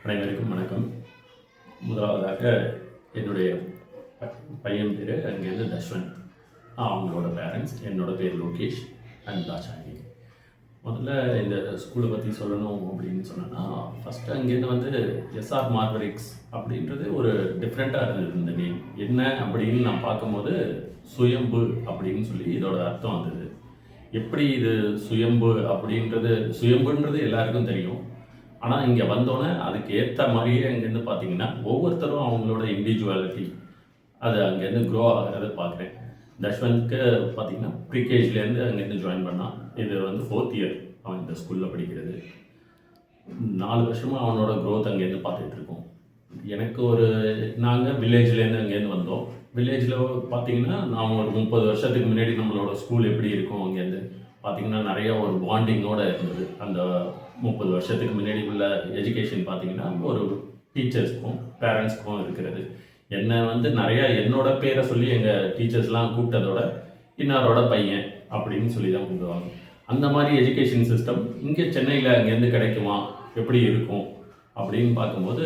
அனைவருக்கும் வணக்கம். முதலாவதாக என்னுடைய பையன் பேர் அங்கேருந்து தஷ்வந்த், அவங்களோட பேரண்ட்ஸ். என்னோட பேர் லோகேஷ் அண்ட் தாஷாங்கி. முதல்ல இந்த ஸ்கூலை பற்றி சொல்லணும் அப்படின்னு சொன்னோன்னா, ஃபஸ்ட்டு அங்கேருந்து வந்து எஸ்ஆர் மார்வரிக்ஸ் அப்படின்றது ஒரு டிஃப்ரெண்ட்டாக இருந்தது. இந்த நேம் என்ன அப்படின்னு நான் பார்க்கும்போது சுயம்பு அப்படின்னு சொல்லி இதோட அர்த்தம் வந்தது. எப்படி இது சுயம்பு அப்படின்றது, சுயம்புன்றது எல்லாருக்கும் தெரியும். ஆனால் இங்கே வந்தோன்னே அதுக்கு ஏற்ற மாதிரியே அங்கேருந்து பார்த்தீங்கன்னா ஒவ்வொருத்தரும் அவங்களோட இண்டிவிஜுவாலிட்டி அது அங்கேருந்து க்ரோ ஆகிறத பார்க்குறேன். தஷ்வந்த்க்கு பார்த்தீங்கன்னா ப்ரீகேஜிலேருந்து அங்கேருந்து ஜாயின் பண்ணான். இது வந்து 4th இயர் அவன் இந்த ஸ்கூலில் படிக்கிறது. 4 வருஷமாக அவனோட க்ரோத் அங்கேருந்து பார்த்துட்ருக்கோம். எனக்கு நாங்கள் வில்லேஜ்லேருந்து அங்கேருந்து வந்தோம். வில்லேஜில் பார்த்தீங்கன்னா நான் ஒரு 30 வருஷத்துக்கு முன்னாடி நம்மளோட ஸ்கூல் எப்படி இருக்கும் அங்கேருந்து பார்த்திங்கன்னா நிறைய ஒரு பாண்டிங்கோடு இருந்தது. அந்த 30 வருஷத்துக்கு முன்னாடி உள்ள எஜுகேஷன் பார்த்திங்கன்னா ஒரு டீச்சர்ஸ்க்கும் பேரண்ட்ஸ்க்கும் இருக்கிறது. என்னை வந்து நிறையா என்னோட பேரை சொல்லி எங்கள் டீச்சர்ஸ்லாம் கூப்பிட்டதோட இன்னாரோட பையன் அப்படின்னு சொல்லி தான் கூப்பிடுவாங்க. அந்த மாதிரி எஜுகேஷன் சிஸ்டம் இங்கே சென்னையில் அங்கேருந்து கிடைக்குமா, எப்படி இருக்கும் அப்படின்னு பார்க்கும்போது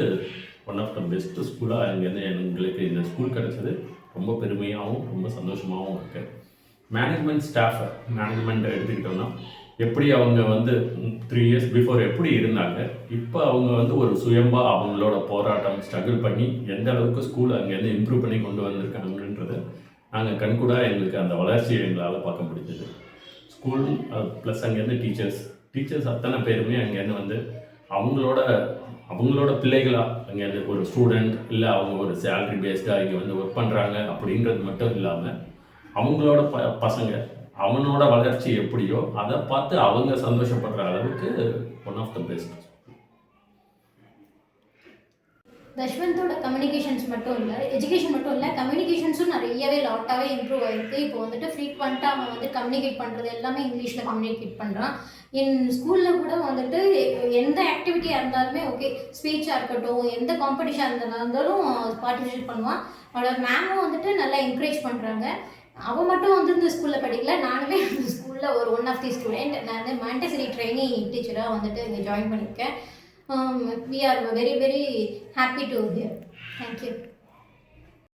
ஒன் ஆஃப் த பெஸ்ட் ஸ்கூலாக அங்கேருந்து எங்களுக்கு இந்த ஸ்கூல் கிடச்சது ரொம்ப பெருமையாகவும் ரொம்ப சந்தோஷமாகவும் இருக்குது. மேனேஜ்மெண்ட் எடுத்துக்கிட்டோம்னா எப்படி அவங்க வந்து 3 இயர்ஸ் பிஃபோர் எப்படி இருந்தாங்க, இப்போ அவங்க வந்து ஒரு சுயம்பாக அவங்களோட போராட்டம் ஸ்ட்ரகிள் பண்ணி எந்த அளவுக்கு ஸ்கூலை அங்கேருந்து இம்ப்ரூவ் பண்ணி கொண்டு வந்திருக்காங்கன்றது நாங்கள் கண்கூடாக எங்களுக்கு அந்த வளர்ச்சியை எங்களால் பார்க்க முடிஞ்சது. ஸ்கூல் ப்ளஸ் அங்கேருந்து டீச்சர்ஸ் அத்தனை பேருமே அங்கேருந்து வந்து அவங்களோட பிள்ளைகளாக அங்கேருந்து ஒரு ஸ்டூடெண்ட் இல்லை அவங்க ஒரு சேலரி பேஸ்டாக இங்கே வந்து ஒர்க் பண்ணுறாங்க அப்படின்றது மட்டும் இல்லாமல் அவங்களோட பசங்க அவனோட வளர்ச்சி எப்படியோ அதை பார்த்து அவங்க சந்தோஷப்படுற அளவுக்கு ஒன் ஆஃப் த பெஸ்ட். தஷ்வந்தோட கம்யூனிகேஷன்ஸ் மட்டும் இல்லை, எஜுகேஷன் மட்டும் இல்லை, கம்யூனிகேஷன்ஸும் நிறையவே லாட்டாகவே இம்ப்ரூவ் ஆகிருக்கு. இப்போ வந்துட்டு ஃப்ரீக்வெண்ட்டாக அவன் வந்து கம்யூனிகேட் பண்ணுறது எல்லாமே இங்கிலீஷில் கம்யூனிகேட் பண்ணுறான். என் ஸ்கூலில் கூட வந்துட்டு எந்த ஆக்டிவிட்டியாக இருந்தாலுமே ஓகே, ஸ்பீச்சாக இருக்கட்டும், எந்த காம்படிஷன் இருந்தாலும் பார்ட்டிசிபேட் பண்ணுவான். அவனோட மேமும் வந்துட்டு நல்லா என்கரேஜ் பண்ணுறாங்க. அவன் மட்டும் வந்து இந்த ஸ்கூலில் படிக்கல, நானுமே அந்த ஸ்கூலில் ஒரு ஒன் ஆஃப் தி ஸ்டூடெண்ட். நான் வந்து மாண்டசரி ட்ரைனிங் டீச்சராக வந்துட்டு இங்கே ஜாயின் பண்ணியிருக்கேன். We are very, very happy to hear. Thank you.